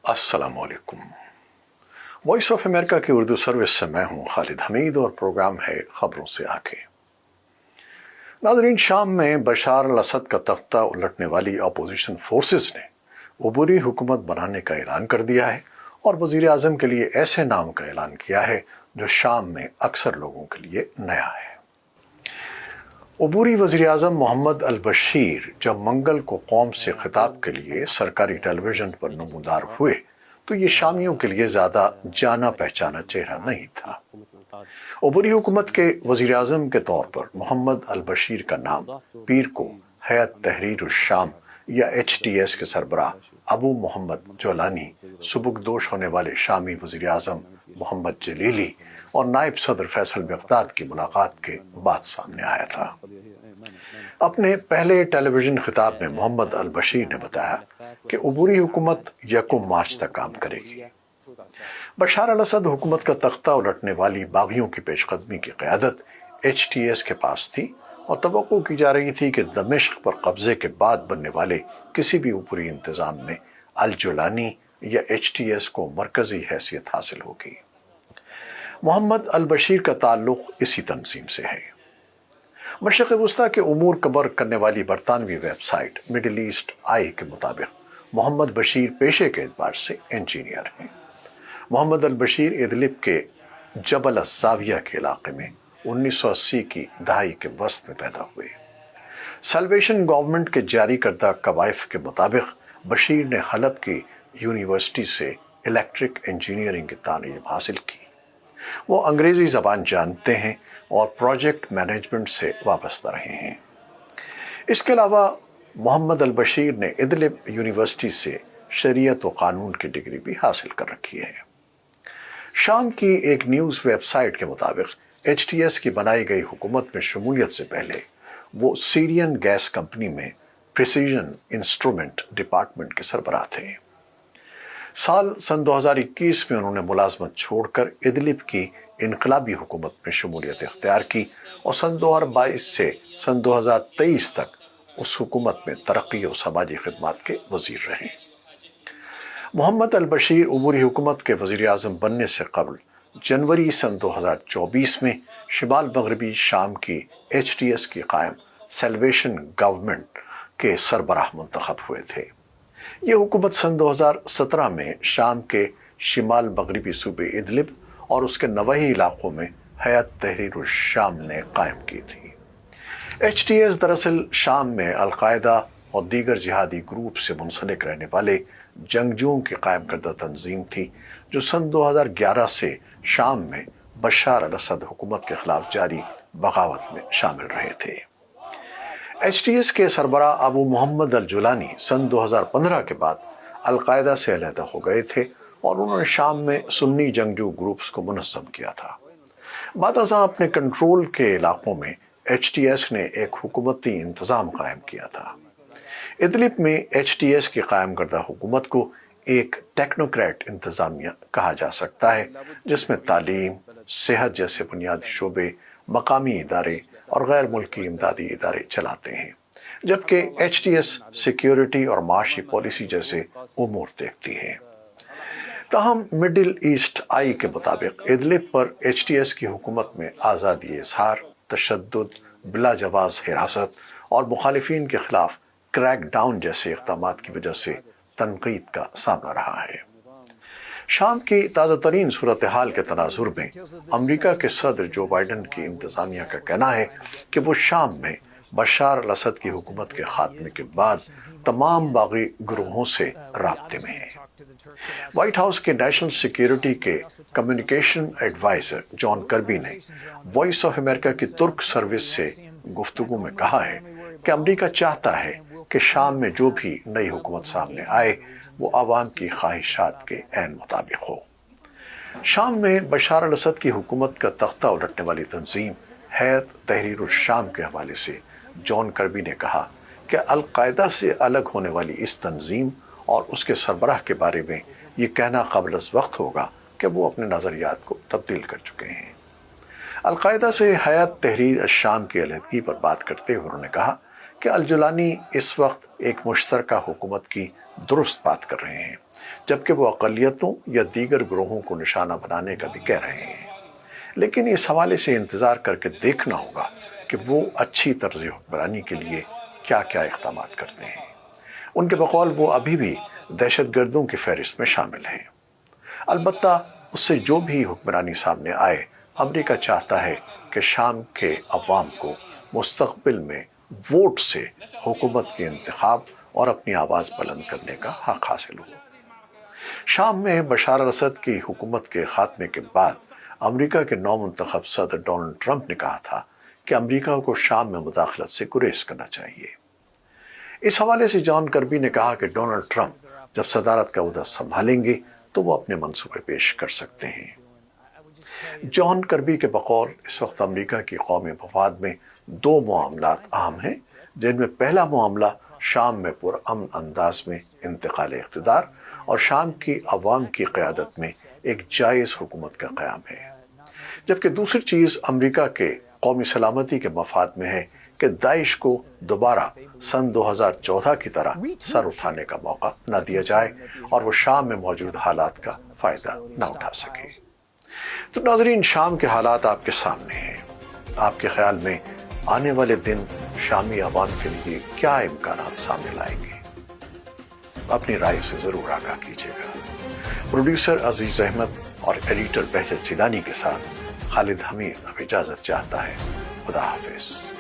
अस्सलाम वालेकुम। Voice of America की उर्दू सर्विस से मैं हूं खालिद हमीद और प्रोग्राम है खबरों से आगे। नाज़रीन, शाम में बशार अल असद का तख्ता उलटने वाली अपोजिशन फोर्सेस ने अबूरी हुकूमत बनाने का ऐलान कर दिया है और वज़ीर आज़म के लिए ऐसे नाम का ऐलान किया है जो शाम में अक्सर लोगों के लिए नया है। अबूरी वज़ीर आज़म मोहम्मद अल बशीर जब मंगल को कौम से खिताब के लिए सरकारी टेलीविज़न पर नमूदार हुए तो ये शामियों के लिए ज़्यादा जाना पहचाना चेहरा नहीं था। अबूरी हुकूमत के वज़ीर आज़म के तौर पर मोहम्मद अल बशीर का नाम पीर को हयात तहरीर उस शाम या HTS के सरबराह अबू मोहम्मद जोलानी, सुबुकदोश होने वाले शामी वज़ीर आज़म मोहम्मद जलीली और नायब सदर फैसल बगदाद की मुलाकात के बाद सामने आया था। अपने पहले टेलीविज़न खिताब में मोहम्मद अल बशीर ने बताया कि अबूरी हुकूमत 1 मार्च तक काम करेगी। बशार अल असद हुकूमत का तख्ता उलटने वाली बागियों की पेशकदमी की क़यादत HTS के पास थी और तवक्को की जा रही थी कि दमिश्क पर कब्जे के बाद बनने वाले किसी भी ऊपरी इंतज़ाम में अल जोलानी या HTS को मरकज़ी हैसियत हासिल होगी। मोहम्मद अल बशीर का ताल्लुक इसी तंजीम से है। मशरिक़ वस्ता के उमूर कबर करने वाली बरतानवी वेबसाइट मिडिल ईस्ट आई के मुताबिक मोहम्मद बशीर पेशे के एतबार से इंजीनियर हैं। मोहम्मद अल बशीर इदलिब के जबल अज़्ज़ाविया के इलाके में 1980 की दहाई के वस्त में पैदा हुए। सल्वेशन गवर्नमेंट के जारी करदा कवायफ के मुताबिक बशीर ने हलब की यूनिवर्सिटी से इलेक्ट्रिक इंजीनियरिंग की तालीम हासिल की। वो अंग्रेज़ी ज़बान जानते हैं और प्रोजेक्ट मैनेजमेंट से वाबस्ता रहे हैं। इसके अलावा मोहम्मद अल बशीर ने इदलिब यूनिवर्सिटी से शरीयत व कानून की डिग्री भी हासिल कर रखी है। शाम की एक न्यूज़ वेबसाइट के मुताबिक HTS की बनाई गई हुकूमत में शमूलियत से पहले वो सीरियन गैस कंपनी में प्रिसीजन इंस्ट्रूमेंट डिपार्टमेंट के सरबराह थे। सन 2021 में उन्होंने मुलाजमत छोड़कर इदलिब की इनकलाबी हुकूमत में शमूलियत इख्तियार की और सन 2022 से सन 2023 तक उस हुकूमत में तरक्की और समाजी खिदमात के वजीर रहे। मोहम्मद अल बशीर अबूरी हुकूमत के वज़ीर आज़म बनने से कबल जनवरी सन 2024 में शिमाल मगरबी शाम की HTS की कायम सल्वेशन गवर्नमेंट के सरबराह मुंतखब हुए थे। ये हुकूमत सन 2017 में शाम के शिमाल मगरबी सूबे इदलिब और उसके नवाही इलाकों में हयात तहरीर उस शाम ने कायम की थी। HTS दरअसल शाम में अलकायदा और दीगर जिहादी ग्रुप से मुंसलिक रहने वाले जंगजुओं की कायम करदा तंजीम थी जो सन 2011 से शाम में बशार अल असद हुकूमत के खिलाफ जारी बगावत में शामिल रहे थे। HTS के सरबराह अबू मोहम्मद अल जोलानी सन 2015 के बाद अलकायदा से अलहदा हो गए थे और उन्होंने शाम में सुन्नी जंगजू ग्रुप्स को मुनज़्ज़म किया था। बाद अज़ां अपने कंट्रोल के इलाकों में HTS ने एक हुकूमती इंतज़ाम कायम किया था। इदलिब में HTS की कायम करदा हुकूमत को एक टेक्नोक्रेट इंतज़ामिया कहा जा सकता है जिसमें तालीम, सेहत जैसे बुनियादी शोबे, मकामी इदारे और गैर मुल्की इमदादी इदारे चलाते हैं, जबकि HTS सिक्योरिटी और माशी पॉलिसी जैसे उमूर देखती है। ताहम मिडिल ईस्ट आई के मुताबिक इदलिब पर HTS की हुकूमत में आज़ादी इज़हार, तशद्दुद, बिला जवाज़ हिरासत और मुखालिफिन के खिलाफ क्रैक डाउन जैसे इक़दामात की वजह से तनकीद का सामना रहा है। शाम की ताज़ा तरीन सूरत हाल के तनाजुर में अमरीका के सदर जो बाइडन की इंतज़ामिया का कहना है कि वो शाम में बशार अल असद की हुकूमत के खात्मे के बाद तमाम बागी ग्रोहों से राब्ते में है। व्हाइट हाउस के नेशनल सिक्योरिटी के कम्युनिकेशन एडवाइजर जॉन कर्बी ने वॉइस ऑफ अमेरिका की तुर्क सर्विस से गुफ्तगू में कहा है कि अमरीका चाहता है कि शाम में जो भी नई हुकूमत सामने आए वो आवाम की ख्वाहिशात के ऐन मुताबिक हो। शाम में बशार अल असद की हुकूमत का तख्ता उलटने वाली तंजीम हयात तहरीर उस शाम के हवाले से जॉन कर्बी ने कहा कि अलकायदा से अलग होने वाली इस तंजीम और उसके सरबराह के बारे में ये कहना काबिल वक्त होगा कि वो अपने नज़रियात को तब्दील कर चुके हैं। अलकायदा से हयात तहरीर शाम की अलहदगी पर बात करते हुए उन्होंने कहा कि अल जोलानी इस वक्त एक मुश्तरका हुकूमत की दुरुस्त बात कर रहे हैं जबकि वो अक़लियतों या दीगर ग्रोहों को निशाना बनाने का भी कह रहे हैं। लेकिन इस हवाले से इंतज़ार करके देखना होगा कि वो अच्छी तर्ज़ हुक्मरानी के लिए क्या क्या इक़दाम करते हैं। उनके बकौल वो अभी भी दहशतगर्दों की फहरिस्त में शामिल हैं। अलबत्ता उससे जो भी हुक्मरानी सामने आए, अमरीका चाहता है कि शाम के अवाम को मुस्तक़बिल में वोट से हुकूमत के इंतखाब और अपनी आवाज़ बुलंद करने का हक़ हासिल हो। शाम में बशार असद की हुकूमत के खात्मे के बाद अमरीका के नौमुंतखब सदर डोनाल्ड ट्रंप ने कहा था कि अमरीका को शाम में मुदाखलत से गुरेज करना चाहिए। इस हवाले से जॉन कर्बी ने कहा कि डोनाल्ड ट्रंप जब सदारत का उहदा संभालेंगे तो वो अपने मंसूबे पेश कर सकते हैं। जॉन कर्बी के बकौल इस वक्त अमरीका की कौमी मफाद में दो मामलात अहम हैं, जिनमें पहला मामला शाम में पुरअमन अंदाज में इंतकाल इख्तिदार और शाम की अवाम की क़यादत में एक जायज़ हुकूमत का क़याम है, जबकि दूसरी चीज़ अमरीका के कौमी सलामती के मफाद में है कि दाइश को दोबारा सन 2014 की तरह सर उठाने का मौका न दिया जाए और वो शाम में मौजूद हालात का फ़ायदा न उठा सके। तो नाज़रीन, शाम के हालात आपके सामने हैं। आपके ख्याल में आने वाले दिन शामी अवाम के लिए क्या इम्कानात सामने लाएंगे? अपनी राय से ज़रूर आगाह कीजिएगा। प्रोड्यूसर अजीज़ अहमद और एडिटर बहजत जिलानी के साथ खालिद हमीद अब इजाज़त चाहता है। खुदा हाफिज़।